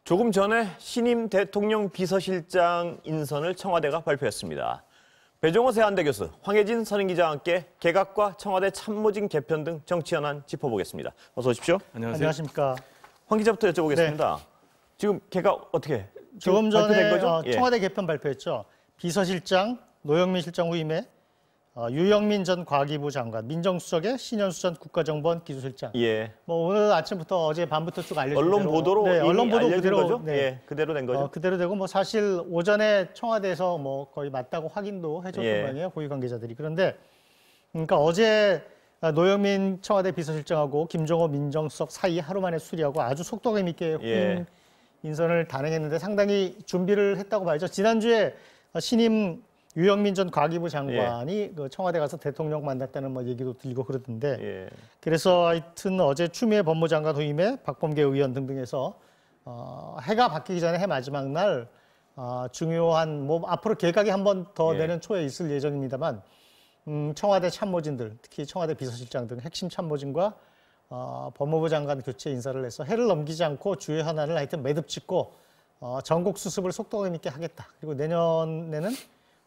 조금 전에 신임 대통령 비서실장 인선을 청와대가 발표했습니다. 배종호 세한대 교수, 황혜진 선임기자와 함께 개각과 청와대 참모진 개편 등 정치 현안 짚어보겠습니다. 어서 오십시오. 안녕하십니까. 황 기자부터 여쭤보겠습니다. 네. 지금 개각 어떻게? 조금 전에 거죠? 청와대 개편 발표했죠. 비서실장 노영민 실장 후임에 유영민 전 과기부 장관, 민정수석의 신현수 전 국가정보원 기술실장. 예. 뭐 오늘 아침부터 어제 밤부터 쭉 알려진 언론 보도로 네, 언론 보도 그대로 거죠? 네. 예, 그대로 된 거죠. 그대로 되고 뭐 사실 오전에 청와대에서 뭐 거의 맞다고 확인도 해줬던 모양이에요. 고위 관계자들이. 그런데 그러니까 어제 노영민 청와대 비서실장하고 김종호 민정수석 사이 하루 만에 수리하고 아주 속도감 있게 후임 인선을 단행했는데 상당히 준비를 했다고 봐야죠. 지난주에 신임 유영민 전 과기부 장관이 그 청와대 가서 대통령 만났다는 뭐 얘기도 들리고 그러던데 그래서 하여튼 어제 추미애 법무장관 후임에 박범계 의원 등등해서 해가 바뀌기 전에 해 마지막 날 중요한 뭐 앞으로 개각이 한 번 더 내년 초에 있을 예정입니다만 청와대 참모진들 특히 청와대 비서실장 등 핵심 참모진과 법무부 장관 교체 인사를 해서 해를 넘기지 않고 주요 현안을 하여튼 매듭 짓고 전국 수습을 속도감 있게 하겠다. 그리고 내년에는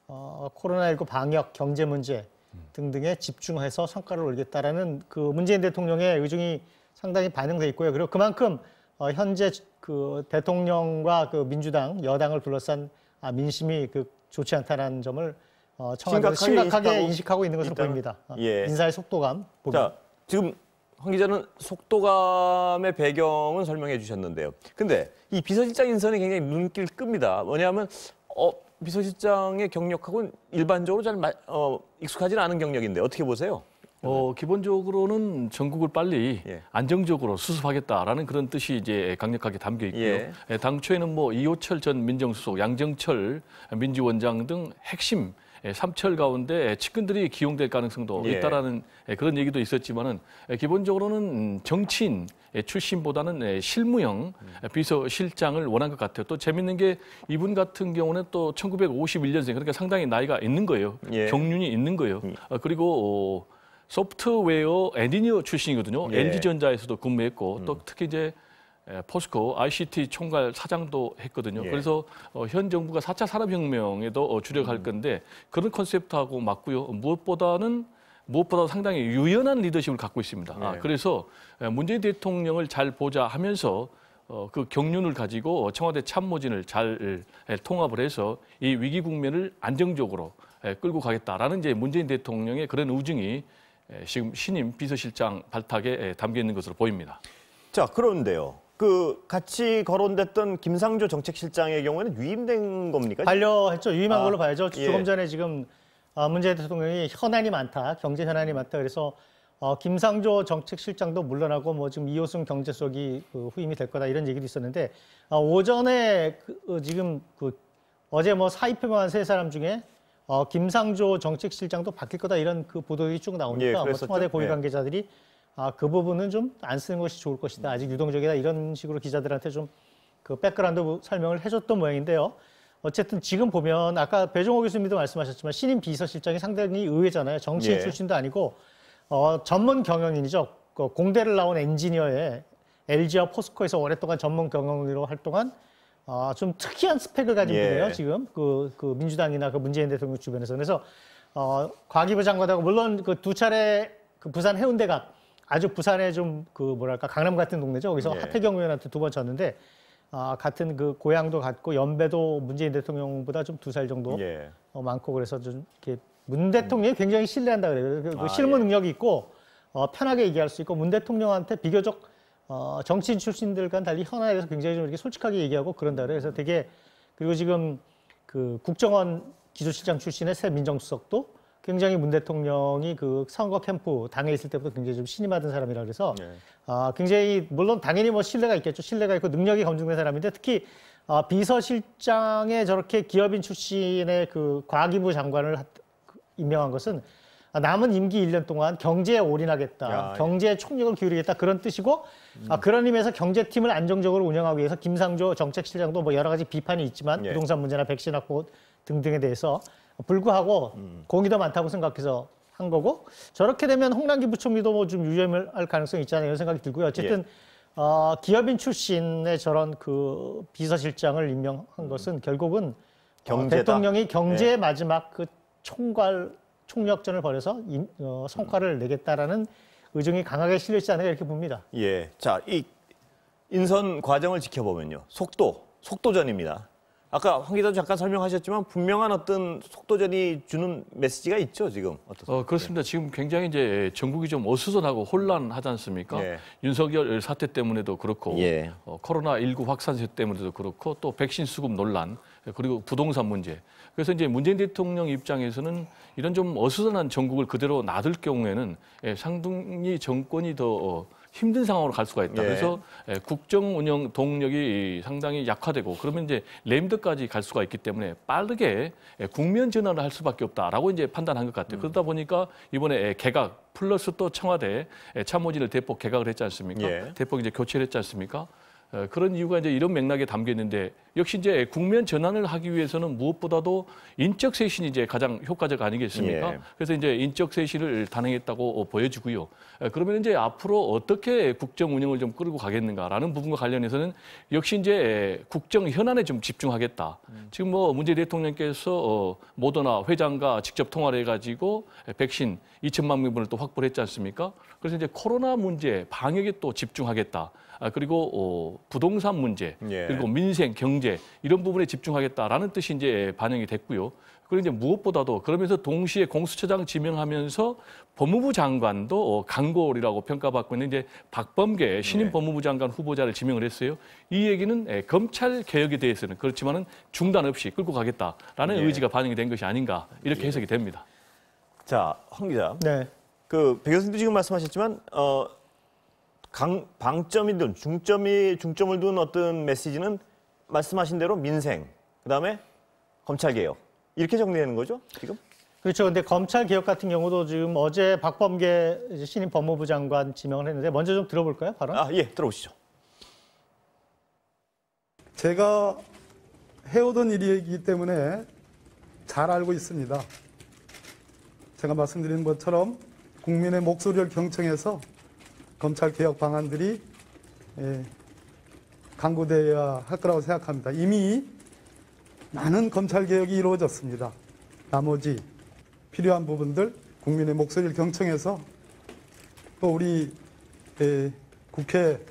코로나19 방역, 경제 문제 등등에 집중해서 성과를 올리겠다라는 그 문재인 대통령의 의중이 상당히 반영돼 있고요. 그리고 그만큼 현재 그 대통령과 그 민주당, 여당을 둘러싼 민심이 좋지 않다는 점을 청와대가 심각하게 인식하고 있는 것으로 보입니다. 인사의 속도감. 자, 지금 황 기자는 속도감의 배경은 설명해 주셨는데요. 근데 이 비서실장 인선이 굉장히 눈길 끕니다. 뭐냐면 비서실장의 경력하고는 일반적으로 잘 익숙하지는 않은 경력인데 어떻게 보세요? 기본적으로는 전국을 빨리 안정적으로 수습하겠다라는 그런 뜻이 이제 강력하게 담겨 있고요. 당초에는 뭐 이호철 전 민정수석, 양정철 민주원장 등 핵심 3철 가운데 측근들이 기용될 가능성도 있다라는 그런 얘기도 있었지만은 기본적으로는 정치인 출신보다는 실무형 비서실장을 원한 것 같아요. 또 재밌는 게 이분 같은 경우는 또 1951년생 그러니까 상당히 나이가 있는 거예요. 경륜이 있는 거예요. 그리고 소프트웨어 엔지니어 출신이거든요. LG전자에서도 근무했고 또 특히 이제 포스코 ICT 총괄 사장도 했거든요. 그래서 현 정부가 4차 산업혁명에도 주력할 건데 그런 컨셉트하고 맞고요. 무엇보다 상당히 유연한 리더십을 갖고 있습니다. 그래서 문재인 대통령을 잘 보자 하면서 그 경륜을 가지고 청와대 참모진을 잘 통합을 해서 이 위기 국면을 안정적으로 끌고 가겠다라는 이제 문재인 대통령의 그런 의중이 지금 신임 비서실장 발탁에 담겨 있는 것으로 보입니다. 자, 그런데요. 같이 거론됐던 김상조 정책실장의 경우에는 유임된 겁니까? 반려했죠. 유임한 걸로 봐야죠. 조금 전에 지금 문재인 대통령이 현안이 많다, 경제 현안이 많다. 그래서 김상조 정책실장도 물러나고 뭐 지금 이호승 경제수석이 후임이 될 거다 이런 얘기도 있었는데 오전에 지금 어제 뭐 사의 표명한 세 사람 중에 김상조 정책실장도 바뀔 거다 이런 보도들이 쭉 나오니까 뭐 청와대 고위 관계자들이 그 부분은 좀 안 쓰는 것이 좋을 것이다. 아직 유동적이다. 이런 식으로 기자들한테 좀 백그라운드 설명을 해줬던 모양인데요. 어쨌든 지금 보면 아까 배종호 교수님도 말씀하셨지만 신임 비서실장이 상당히 의외잖아요. 정치인 출신도 아니고 전문 경영인이죠. 공대를 나온 엔지니어에 LG와 포스코에서 오랫동안 전문 경영인으로 활동한 좀 특이한 스펙을 가진 분이에요. 지금 그 민주당이나 문재인 대통령 주변에서. 그래서 과기부 장관하고 물론 두 차례 부산 해운대가 아주 부산에 좀 뭐랄까 강남 같은 동네죠. 거기서 하태경 의원한테 2번 졌는데 같은 고향도 같고 연배도 문재인 대통령보다 좀 2살 정도 많고 그래서 좀 이렇게 문 대통령이 굉장히 신뢰한다 그래요. 실무 능력이 있고 편하게 얘기할 수 있고 문 대통령한테 비교적 정치인 출신들과는 달리 현안에 대해서 굉장히 좀 이렇게 솔직하게 얘기하고 그런다 그래요. 그래서 되게 그리고 지금 국정원 기조실장 출신의 새 민정수석도 굉장히 문 대통령이 선거 캠프 당에 있을 때부터 굉장히 좀 신임하던 사람이라 그래서 굉장히 물론 당연히 뭐 신뢰가 있겠죠. 신뢰가 있고 능력이 검증된 사람인데 특히 비서실장에 저렇게 기업인 출신의 과기부 장관을 임명한 것은 남은 임기 1년 동안 경제에 올인하겠다. 경제에 총력을 기울이겠다. 그런 뜻이고 그런 의미에서 경제팀을 안정적으로 운영하기 위해서 김상조 정책실장도 뭐 여러 가지 비판이 있지만 부동산 문제나 백신 확보 등등에 대해서 불구하고 공이 더 많다고 생각해서 한 거고 저렇게 되면 홍남기 부총리도 뭐 좀 유임을 할 가능성이 있잖아요. 이런 생각이 들고요. 어쨌든 기업인 출신의 저런 그 비서실장을 임명한 것은 결국은 대통령이 경제의 마지막 그 총력전을 벌여서 성과를 내겠다라는 의중이 강하게 실려 있지 않을까 이렇게 봅니다. 예. 자, 이 인선 과정을 지켜보면요. 속도전입니다. 아까 황 기자도 잠깐 설명하셨지만 분명한 어떤 속도전이 주는 메시지가 있죠, 지금. 어떻습니까? 그렇습니다. 지금 굉장히 이제 전국이 좀 어수선하고 혼란하지 않습니까? 예. 윤석열 사태 때문에도 그렇고, 예. 코로나19 확산세 때문에도 그렇고, 또 백신 수급 논란, 그리고 부동산 문제. 그래서 이제 문재인 대통령 입장에서는 이런 좀 어수선한 전국을 그대로 놔둘 경우에는 상당히 정권이 더 힘든 상황으로 갈 수가 있다. 예. 그래서 국정 운영 동력이 상당히 약화되고 그러면 이제 램드까지 갈 수가 있기 때문에 빠르게 국면 전환을 할 수밖에 없다라고 이제 판단한 것 같아요. 그러다 보니까 이번에 개각 플러스 또 청와대 참모진을 대폭 개각을 했지 않습니까? 예. 대폭 이제 교체를 했지 않습니까? 그런 이유가 이제 이런 맥락에 담겨 있는데 역시 이제 국면 전환을 하기 위해서는 무엇보다도 인적 쇄신이 이제 가장 효과적 아니겠습니까? 예. 그래서 이제 인적 쇄신을 단행했다고 보여지고요. 그러면 이제 앞으로 어떻게 국정 운영을 좀 끌고 가겠는가라는 부분과 관련해서는 역시 이제 국정 현안에 좀 집중하겠다. 지금 뭐 문재인 대통령께서 모더나 회장과 직접 통화를 해가지고 백신 2천만 명분을 또 확보를 했지 않습니까? 그래서 이제 코로나 문제 방역에 또 집중하겠다. 그리고 부동산 문제, 예. 그리고 민생, 경제 이런 부분에 집중하겠다라는 뜻이 이제 반영이 됐고요. 그리고 이제 무엇보다도 그러면서 동시에 공수처장 지명하면서 법무부 장관도 강골이라고 평가받고 있는 이제 박범계 신임 법무부 장관 후보자를 지명을 했어요. 이 얘기는 검찰 개혁에 대해서는 그렇지만은 중단 없이 끌고 가겠다라는 의지가 반영이 된 것이 아닌가 이렇게 해석이 됩니다. 자, 황 기자. 네. 그 백 교수님도 지금 말씀하셨지만 방점이든 중점을 둔 어떤 메시지는 말씀하신 대로 민생, 그다음에 검찰 개혁 이렇게 정리되는 거죠, 지금? 그렇죠. 근데 검찰 개혁 같은 경우도 지금 어제 박범계 신임 법무부 장관 지명을 했는데 먼저 좀 들어볼까요, 발언? 예, 들어보시죠. 제가 해오던 일이기 때문에 잘 알고 있습니다. 제가 말씀드린 것처럼 국민의 목소리를 경청해서 검찰 개혁 방안들이 강구되어야 할 거라고 생각합니다. 이미 많은 검찰 개혁이 이루어졌습니다. 나머지 필요한 부분들 국민의 목소리를 경청해서 또 우리 국회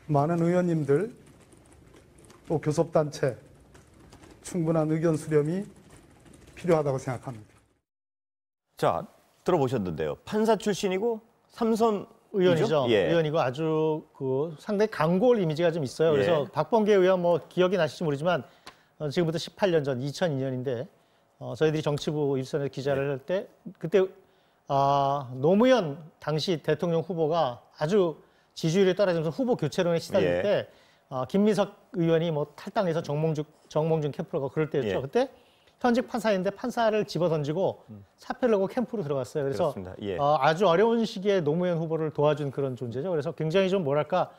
많은 의원님들 또 교섭단체 충분한 의견 수렴이 필요하다고 생각합니다. 자, 들어보셨는데요. 판사 출신이고 삼선 의원이죠. 예. 의원이고 아주 그 상당히 강골 이미지가 좀 있어요. 그래서 예. 박범계 의원 뭐 기억이 나실지 모르지만 지금부터 18년 전 2002년인데 저희들이 정치부 일선에서 기자를 할 때 그때 노무현 당시 대통령 후보가 아주 지지율이 떨어지면서 후보 교체론에 시달릴 예. 때 김민석 의원이 뭐 탈당해서 정몽준 캠프로 가고 그럴 때였죠. 예. 그때 현직 판사인데 판사를 집어던지고 사표를 내고 캠프로 들어갔어요. 그래서 예. 아주 어려운 시기에 노무현 후보를 도와준 그런 존재죠. 그래서 굉장히 좀 뭐랄까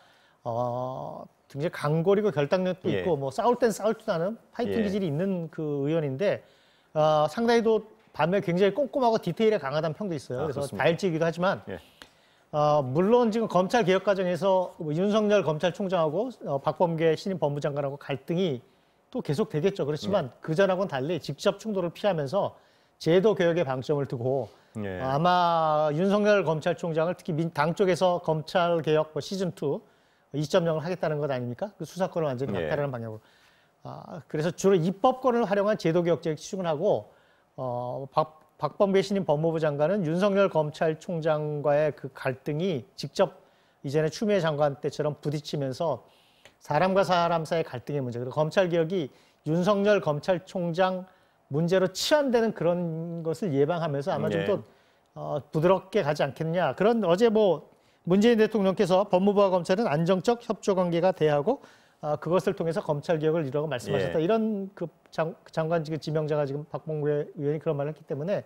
굉장히 강골이고 결단력도 예. 있고 뭐 싸울 땐 싸울 줄 아는 파이팅 예. 기질이 있는 그 의원인데 상당히 또 반면 굉장히 꼼꼼하고 디테일에 강하다는 평도 있어요. 그래서 그렇습니다. 다혈질이기도 하지만 예. 물론 지금 검찰 개혁 과정에서 윤석열 검찰총장하고 박범계 신임 법무장관하고 갈등이 또 계속 되겠죠. 그렇지만 그전하고는 달리 직접 충돌을 피하면서 제도 개혁에 방점을 두고 예. 아마 윤석열 검찰총장을 특히 당 쪽에서 검찰 개혁 시즌 2 2.0을 하겠다는 것 아닙니까? 그 수사권을 완전히 박탈하는 방향으로. 그래서 주로 입법권을 활용한 제도 개혁제에 치중을 하고 박범계 신임 법무부 장관은 윤석열 검찰총장과의 그 갈등이 직접 이전에 추미애 장관 때처럼 부딪히면서 사람과 사람 사이의 갈등의 문제, 그리고 검찰 개혁이 윤석열 검찰총장 문제로 치환되는 그런 것을 예방하면서 아마 좀 더 부드럽게 가지 않겠냐. 그런 어제 뭐 문재인 대통령께서 법무부와 검찰은 안정적 협조 관계가 대하고 그것을 통해서 검찰 개혁을 이루라고 말씀하셨다. 예. 이런 그 장관 지금 지명자가 지금 박범계 의원이 그런 말을 했기 때문에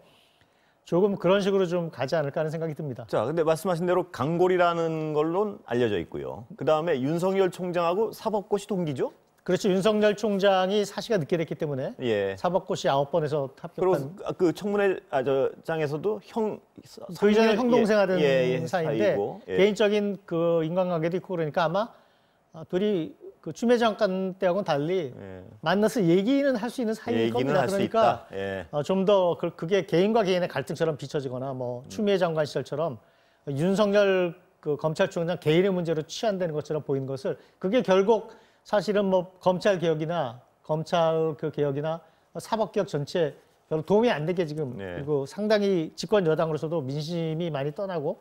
조금 그런 식으로 좀 가지 않을까 하는 생각이 듭니다. 자, 근데 말씀하신 대로 강골이라는 걸로 알려져 있고요. 그 다음에 윤석열 총장하고 사법고시 동기죠? 그렇죠. 윤석열 총장이 사시가 늦게 됐기 때문에 예. 사법고시 9번에서 합격한. 그리고 그 청문회 장에서도 그 이전에 형 동생 하던 사이인데 사이고, 개인적인 그 인간관계도 있고 그러니까 아마 둘이 그 추미애 장관 때하고는 달리 만나서 얘기는 할 수 있는 사이일 겁니다. 그러니까 좀 더 그게 개인과 개인의 갈등처럼 비춰지거나 뭐 추미애 장관 시절처럼 윤석열 그 검찰총장 개인의 문제로 취한다는 것처럼 보이는 것을 그게 결국 사실은 뭐 검찰 개혁이나 검찰 그 개혁이나 사법 개혁 전체 별로 도움이 안 되게 지금 그리고 상당히 집권 여당으로서도 민심이 많이 떠나고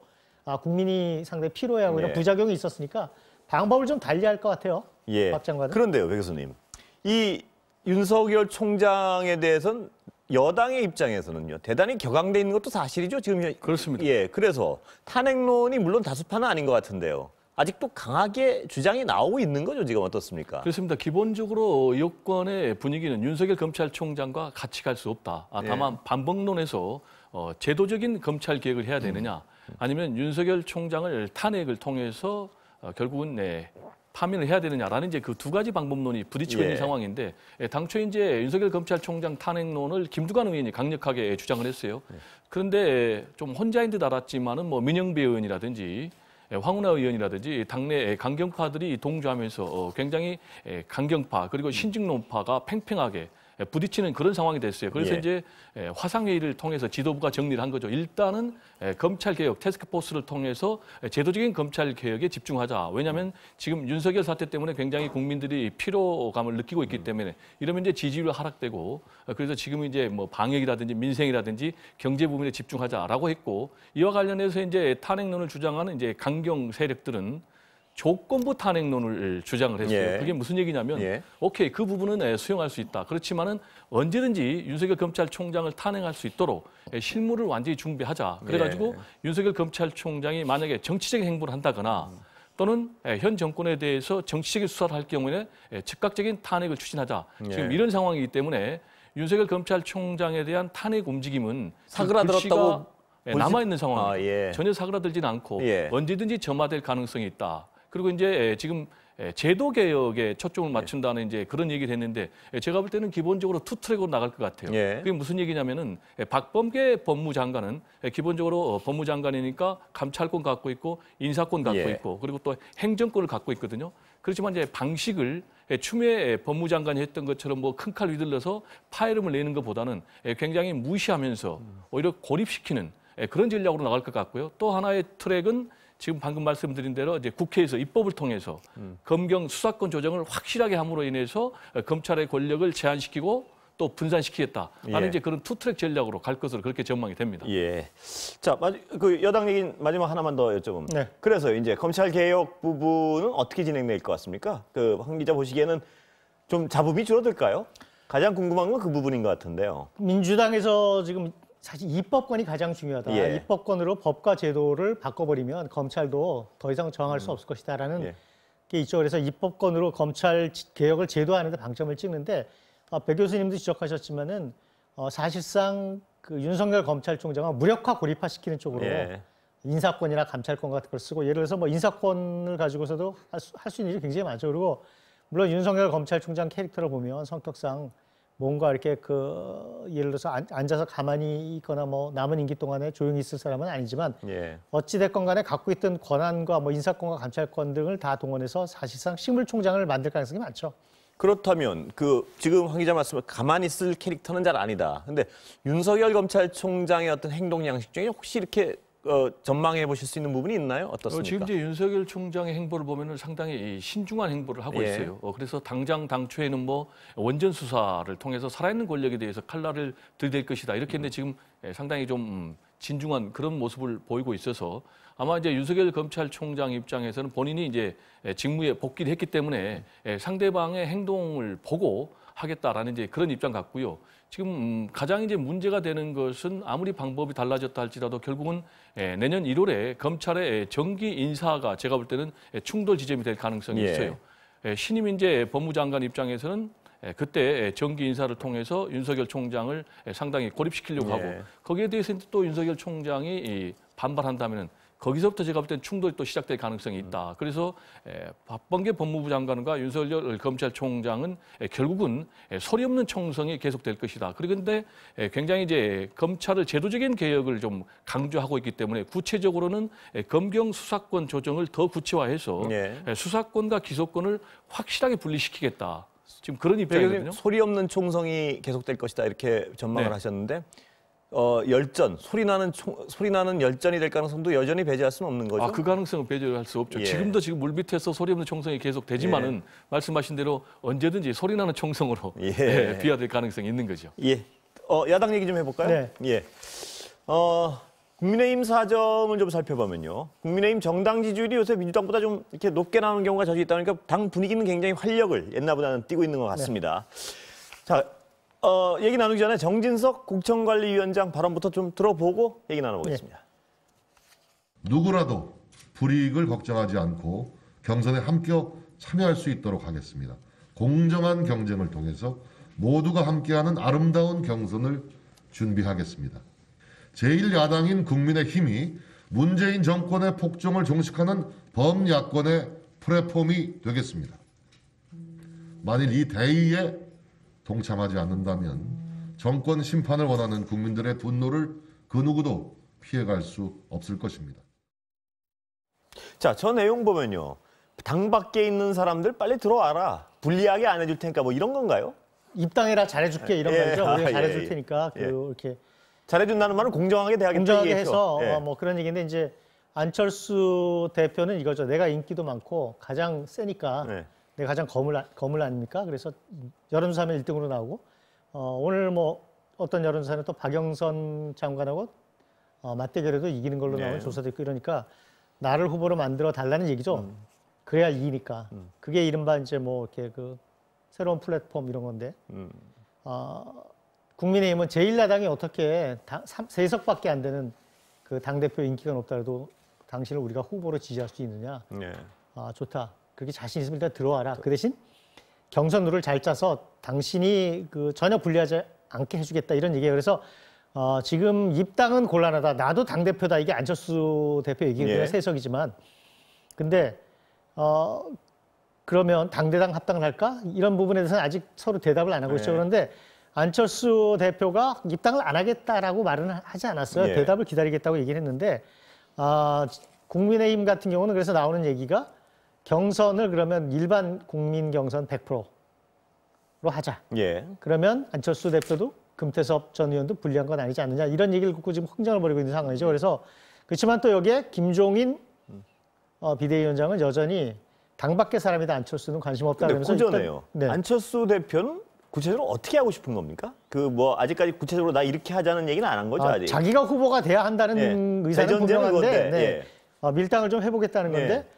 국민이 상당히 피로해하고 이런 부작용이 있었으니까 방법을 좀 달리할 것 같아요. 박 장관은. 그런데요, 배 교수님, 이 윤석열 총장에 대해서는 여당의 입장에서는요 대단히 격앙돼 있는 것도 사실이죠. 지금 그렇습니다. 그래서 탄핵론이 물론 다수파는 아닌 것 같은데요. 아직도 강하게 주장이 나오고 있는 거죠. 지금 어떻습니까? 그렇습니다. 기본적으로 여권의 분위기는 윤석열 검찰총장과 같이 갈 수 없다. 다만 반복론에서 제도적인 검찰 개혁을 해야 되느냐, 아니면 윤석열 총장을 탄핵을 통해서 결국은 파면을 해야 되느냐라는 이제 그 두 가지 방법론이 부딪히고 있는 상황인데, 당초 이제 윤석열 검찰총장 탄핵론을 김두관 의원이 강력하게 주장을 했어요. 그런데 좀 혼자인 듯 알았지만은 뭐 민영배 의원이라든지 황운하 의원이라든지 당내 강경파들이 동조하면서 굉장히 강경파 그리고 신직론파가 팽팽하게 부딪히는 그런 상황이 됐어요. 그래서 이제 화상회의를 통해서 지도부가 정리를 한 거죠. 일단은 검찰개혁 태스크포스를 통해서 제도적인 검찰개혁에 집중하자. 왜냐하면 지금 윤석열 사태 때문에 굉장히 국민들이 피로감을 느끼고 있기 때문에 이러면 이제 지지율이 하락되고, 그래서 지금 이제 뭐 방역이라든지 민생이라든지 경제 부분에 집중하자라고 했고, 이와 관련해서 이제 탄핵론을 주장하는 이제 강경 세력들은 조건부 탄핵론을 주장을 했어요. 그게 무슨 얘기냐면, 오케이, 그 부분은 수용할 수 있다. 그렇지만은 언제든지 윤석열 검찰총장을 탄핵할 수 있도록 실무를 완전히 준비하자. 그래가지고 윤석열 검찰총장이 만약에 정치적인 행보를 한다거나 또는 현 정권에 대해서 정치적인 수사를 할 경우에 즉각적인 탄핵을 추진하자. 지금 이런 상황이기 때문에 윤석열 검찰총장에 대한 탄핵 움직임은 사그라들었다고 남아있는 상황이에요. 전혀 사그라들지는 않고 언제든지 점화될 가능성이 있다. 그리고 이제 지금 제도 개혁에 초점을 맞춘다는 이제 그런 얘기를 했는데, 제가 볼 때는 기본적으로 투 트랙으로 나갈 것 같아요. 그게 무슨 얘기냐면은 박범계 법무장관은 기본적으로 법무장관이니까 감찰권 갖고 있고 인사권 갖고 있고 그리고 또 행정권을 갖고 있거든요. 그렇지만 이제 방식을 추미애 법무장관이 했던 것처럼 뭐 큰 칼 휘둘러서 파열음을 내는 것보다는 굉장히 무시하면서 오히려 고립시키는 그런 전략으로 나갈 것 같고요. 또 하나의 트랙은 지금 방금 말씀드린 대로 이제 국회에서 입법을 통해서 검경 수사권 조정을 확실하게 함으로 인해서 검찰의 권력을 제한시키고 또 분산시키겠다라는 이제 그런 투트랙 전략으로 갈 것으로 그렇게 전망이 됩니다. 자, 그 여당 얘기 마지막 하나만 더 여쭤보면. 그래서 이제 검찰 개혁 부분은 어떻게 진행될 것 같습니까? 그 황 기자 보시기에는 좀 잡음이 줄어들까요? 가장 궁금한 건 그 부분인 것 같은데요. 민주당에서 지금 사실 입법권이 가장 중요하다. 입법권으로 법과 제도를 바꿔버리면 검찰도 더 이상 저항할 수 없을 것이다라는 게 있죠. 그래서 입법권으로 검찰 개혁을 제도하는 데 방점을 찍는데, 배 교수님도 지적하셨지만은 사실상 그 윤석열 검찰총장은 무력화 고립화시키는 쪽으로 인사권이나 감찰권 같은 걸 쓰고, 예를 들어서 뭐 인사권을 가지고서도 할 수 있는 일이 굉장히 많죠. 그리고 물론 윤석열 검찰총장 캐릭터를 보면 성격상 뭔가 이렇게 예를 들어서 앉아서 가만히 있거나 뭐 남은 임기 동안에 조용히 있을 사람은 아니지만 어찌됐건 간에 갖고 있던 권한과 뭐 인사권과 감찰권 등을 다 동원해서 사실상 식물총장을 만들 가능성이 많죠. 그렇다면 지금 황 기자 말씀을 가만히 있을 캐릭터는 잘 아니다. 근데 윤석열 검찰총장의 어떤 행동 양식 중에 혹시 이렇게 전망해 보실 수 있는 부분이 있나요? 어떻습니까? 지금 이제 윤석열 총장의 행보를 보면은 상당히 신중한 행보를 하고 있어요. 그래서 당초에는 뭐 원전 수사를 통해서 살아있는 권력에 대해서 칼날을 들이댈 것이다 이렇게 했는데 지금 상당히 좀 진중한 그런 모습을 보이고 있어서 아마 이제 윤석열 검찰총장 입장에서는 본인이 이제 직무에 복귀를 했기 때문에 상대방의 행동을 보고 하겠다라는 이제 그런 입장 같고요. 지금 가장 이제 문제가 되는 것은 아무리 방법이 달라졌다 할지라도 결국은 내년 1월에 검찰의 정기 인사가 제가 볼 때는 충돌 지점이 될 가능성이 있어요. 신임 이제 법무장관 입장에서는 그때 정기 인사를 통해서 윤석열 총장을 상당히 고립시키려고 하고, 거기에 대해서 또 윤석열 총장이 반발한다면 거기서부터 제가 볼 때는 충돌이 또 시작될 가능성이 있다. 그래서 박범계 법무부 장관과 윤석열 검찰총장은 결국은 소리 없는 총성이 계속될 것이다. 그런데 굉장히 이제 검찰을 제도적인 개혁을 좀 강조하고 있기 때문에 구체적으로는 검경 수사권 조정을 더 구체화해서 수사권과 기소권을 확실하게 분리시키겠다. 지금 그런 입장이거든요. 소리 없는 총성이 계속될 것이다 이렇게 전망을 하셨는데. 열전, 소리 나는 열전이 될 가능성도 여전히 배제할 수는 없는 거죠? 그 가능성은 배제할 수 없죠. 지금도 지금 물밑에서 소리 없는 총성이 계속 되지만은 말씀하신 대로 언제든지 소리 나는 총성으로 비화될 가능성이 있는 거죠. 야당 얘기 좀 해볼까요? 국민의힘 사정을 좀 살펴보면요. 국민의힘 정당 지지율이 요새 민주당보다 좀 이렇게 높게 나오는 경우가 자주 있다 보니까 당 분위기는 굉장히 활력을 옛날보다는 띠고 있는 것 같습니다. 자. 얘기 나누기 전에 정진석 국정관리위원장 발언부터 좀 들어보고 얘기 나눠보겠습니다. 누구라도 불이익을 걱정하지 않고 경선에 함께 참여할 수 있도록 하겠습니다. 공정한 경쟁을 통해서 모두가 함께하는 아름다운 경선을 준비하겠습니다. 제1야당인 국민의힘이 문재인 정권의 폭정을 종식하는 범야권의 플랫폼이 되겠습니다. 만일 이 대의에 동참하지 않는다면 정권 심판을 원하는 국민들의 분노를 그 누구도 피해갈 수 없을 것입니다. 자, 저 내용 보면요. 당 밖에 있는 사람들 빨리 들어와라. 불리하게 안 해줄 테니까 뭐 이런 건가요? 입당해라 잘해줄게 이런 말이죠. 우리가 잘해줄 테니까 이렇게 잘해준다는 말은 공정하게 대하겠다. 공정하게 해서 뭐 그런 얘기인데 이제 안철수 대표는 이거죠. 내가 인기도 많고 가장 세니까 내가 가장 거물 아닙니까? 그래서 여론조사하면 1등으로 나오고 오늘 뭐 어떤 여론조사는 또 박영선 장관하고 맞대결에도 이기는 걸로 나오는 조사도 있고 이러니까 나를 후보로 만들어 달라는 얘기죠. 그래야 이기니까. 그게 이른바 이제 뭐 이렇게 그 새로운 플랫폼 이런 건데 국민의힘은 제1야당이 어떻게 3석밖에 안 되는 그 당대표 인기가 높더라도 당신을 우리가 후보로 지지할 수 있느냐. 좋다. 그렇게 자신 있으면 일단 들어와라. 그 대신 경선 룰을 잘 짜서 당신이 그 전혀 불리하지 않게 해주겠다 이런 얘기예요. 그래서 지금 입당은 곤란하다. 나도 당대표다. 이게 안철수 대표 얘기가 세석이지만 근데 그러면 당대당 합당을 할까? 이런 부분에 대해서는 아직 서로 대답을 안 하고 있죠. 그런데 안철수 대표가 입당을 안 하겠다라고 말은 하지 않았어요. 대답을 기다리겠다고 얘기를 했는데 국민의힘 같은 경우는 그래서 나오는 얘기가 경선을 그러면 일반 국민 경선 100%로 하자. 그러면 안철수 대표도 금태섭 전 의원도 불리한 건 아니지 않느냐. 이런 얘기를 듣고 지금 흥정을 벌이고 있는 상황이죠. 그래서 그렇지만 또 여기에 김종인 비대위원장은 여전히 당 밖의 사람이다. 안철수는 관심 없다. 그러면서 고전해요. 안철수 대표는 구체적으로 어떻게 하고 싶은 겁니까? 그 뭐 아직까지 구체적으로 나 이렇게 하자는 얘기는 안 한 거죠, 아직. 자기가 후보가 돼야 한다는 의사는 분명한데 밀당을 좀 해보겠다는 건데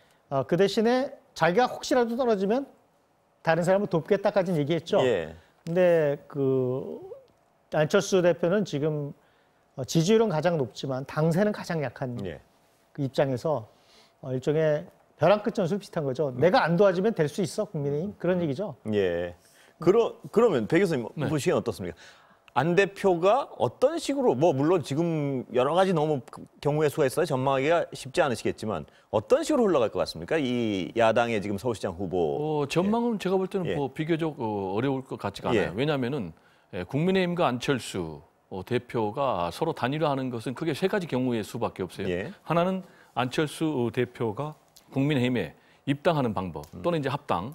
그 대신에 자기가 혹시라도 떨어지면 다른 사람을 돕겠다까지는 얘기했죠. 근데 그 안철수 대표는 지금 지지율은 가장 높지만 당세는 가장 약한 그 입장에서 일종의 벼랑 끝 전술 비슷한 거죠. 내가 안 도와주면 될 수 있어, 국민의힘. 그런 얘기죠. 그러면 배 교수님 보시기엔 어떻습니까? 안 대표가 어떤 식으로 뭐 물론 지금 여러 가지 너무 경우의 수가 있어요. 전망하기가 쉽지 않으시겠지만 어떤 식으로 흘러갈 것 같습니까? 이 야당의 지금 서울시장 후보. 전망은 제가 볼 때는 뭐 비교적 어려울 것 같지가 않아요. 왜냐하면은 국민의힘과 안철수 대표가 서로 단일화하는 것은 크게 세 가지 경우의 수밖에 없어요. 하나는 안철수 대표가 국민의힘에 입당하는 방법 또는 이제 합당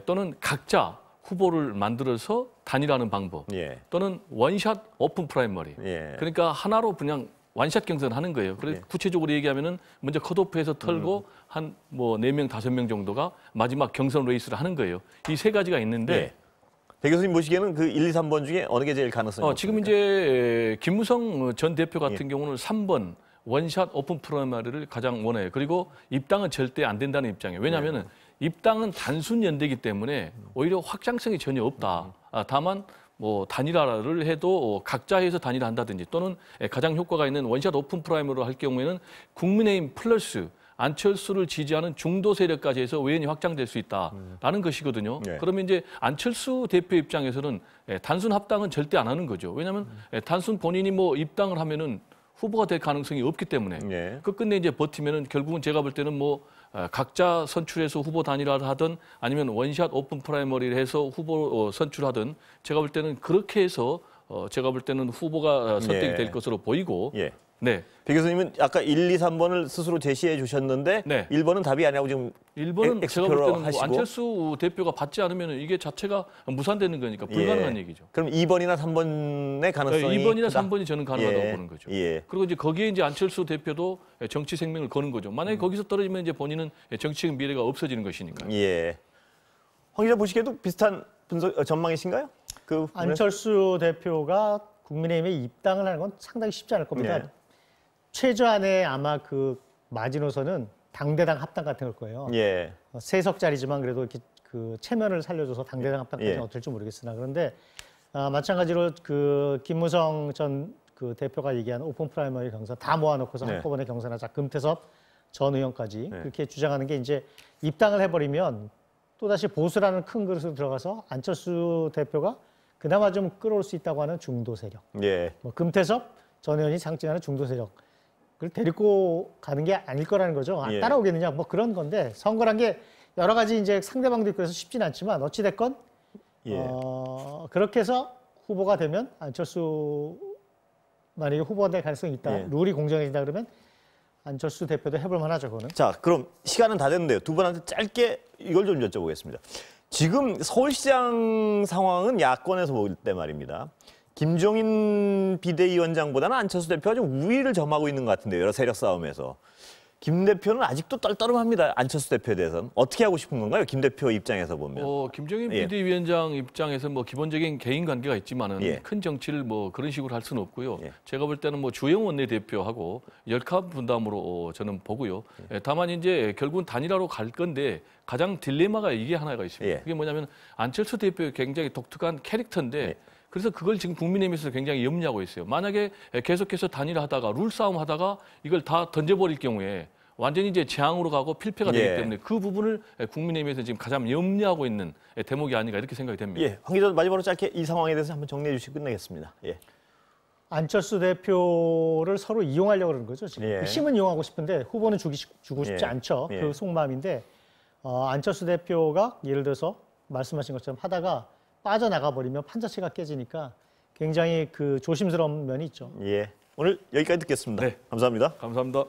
또는 각자 후보를 만들어서 단일화하는 방법 또는 원샷 오픈 프라이머리 그러니까 하나로 그냥 원샷 경선하는 거예요. 그래서 구체적으로 얘기하면은 먼저 컷오프해서 털고 한 뭐 4명, 5명 정도가 마지막 경선 레이스를 하는 거예요. 이 세 가지가 있는데 배 교수님 보시기에는 그 1, 2, 3번 중에 어느 게 제일 가능성이 높습니까? 지금 이제 김무성 전 대표 같은 경우는 3번 원샷 오픈 프라이머리를 가장 원해요. 그리고 입당은 절대 안 된다는 입장이에요. 왜냐하면은 입당은 단순 연대이기 때문에 오히려 확장성이 전혀 없다. 다만 뭐 단일화를 해도 각자 해서 단일화한다든지 또는 가장 효과가 있는 원샷 오픈 프라이머리로 할 경우에는 국민의힘 플러스 안철수를 지지하는 중도 세력까지 해서 의원이 확장될 수 있다라는 것이거든요. 그러면 이제 안철수 대표 입장에서는 단순 합당은 절대 안 하는 거죠. 왜냐하면 단순 본인이 뭐 입당을 하면은 후보가 될 가능성이 없기 때문에 예. 끝끝내 이제 버티면은 결국은 제가 볼 때는 뭐 각자 선출해서 후보 단일화를 하든 아니면 원샷 오픈 프라이머리를 해서 후보 선출하든 제가 볼 때는 그렇게 해서 제가 볼 때는 후보가 선택이 예. 될 것으로 보이고 예. 네. 배 교수님은 아까 1, 2, 3번을 스스로 제시해 주셨는데 네. 1번은 답이 아니라고 지금 1번은 제가 볼 엑스표로 때는 뭐 하시고. 안철수 대표가 받지 않으면 이게 자체가 무산되는 거니까 불가능한 예. 얘기죠. 그럼 2번이나 3번의 가능성이 2번이나 크다. 3번이 저는 가능하다고 예. 보는 거죠. 예. 그리고 이제 거기에 이제 안철수 대표도 정치 생명을 거는 거죠. 만약에 거기서 떨어지면 이제 본인은 정치적 미래가 없어지는 것이니까. 예. 황 기자 보시기에도 비슷한 분석 전망이신가요? 그 안철수 대표가 국민의힘에 입당을 하는 건 상당히 쉽지 않을 겁니다. 네. 최저한의 아마 그 마지노선은 당대당 합당 같은 걸 거예요. 예. 3석짜리지만 그래도 이렇게 그 체면을 살려줘서 당대당 합당까지는 예. 어떨지 모르겠으나 그런데 마찬가지로 그 김무성 전 그 대표가 얘기한 오픈 프라이머리 경선 다 모아놓고서 네. 한꺼번에 경선하자. 금태섭 전 의원까지 네. 그렇게 주장하는 게 이제 입당을 해버리면 또다시 보수라는 큰 그릇으로 들어가서 안철수 대표가 그나마 좀 끌어올 수 있다고 하는 중도 세력. 예. 뭐 금태섭 전 의원이 상징하는 중도 세력을 데리고 가는 게 아닐 거라는 거죠. 예. 따라오겠느냐 뭐 그런 건데 선거란 게 여러 가지 이제 상대방도 있고 해서 쉽진 않지만 어찌 됐건 예. 그렇게 해서 후보가 되면 안철수 만약에 후보가 될 가능성이 있다. 예. 룰이 공정해진다 그러면 안철수 대표도 해볼 만하죠, 그거는. 자, 그럼 시간은 다 됐는데요. 두 분한테 짧게 이걸 좀 여쭤보겠습니다. 지금 서울시장 상황은 야권에서 볼 때 말입니다. 김종인 비대위원장보다는 안철수 대표가 좀 우위를 점하고 있는 것 같은데요. 여러 세력 싸움에서. 김 대표는 아직도 떨떠름합니다. 안철수 대표에 대해서는. 어떻게 하고 싶은 건가요? 김 대표 입장에서 보면. 김종인 예. 비대위원장 입장에서 뭐 기본적인 개인 관계가 있지만은 예. 큰 정치를 뭐 그런 식으로 할 수는 없고요. 예. 제가 볼 때는 뭐 주영 원내대표하고 열카 분담으로 저는 보고요. 다만 이제 결국은 단일화로 갈 건데 가장 딜레마가 이게 하나가 있습니다. 예. 그게 뭐냐면 안철수 대표의 굉장히 독특한 캐릭터인데 예. 그래서 그걸 지금 국민의힘에서 굉장히 염려하고 있어요. 만약에 계속해서 단일화하다가 룰 싸움 하다가 이걸 다 던져버릴 경우에 완전히 이제 재앙으로 가고 필패가 되기 예. 때문에 그 부분을 국민의힘에서 지금 가장 염려하고 있는 대목이 아닌가 이렇게 생각이 됩니다. 예. 황 기자 마지막으로 짧게 이 상황에 대해서 한번 정리해 주시고 끝내겠습니다. 예. 안철수 대표를 서로 이용하려고 그러는 거죠. 지금. 예. 힘은 이용하고 싶은데 후보는 주고 싶지 예. 않죠. 예. 그 속마음인데 안철수 대표가 예를 들어서 말씀하신 것처럼 하다가 빠져나가 버리면 판 자체가 깨지니까 굉장히 그 조심스러운 면이 있죠. 예. 오늘 여기까지 듣겠습니다. 네. 감사합니다. 감사합니다.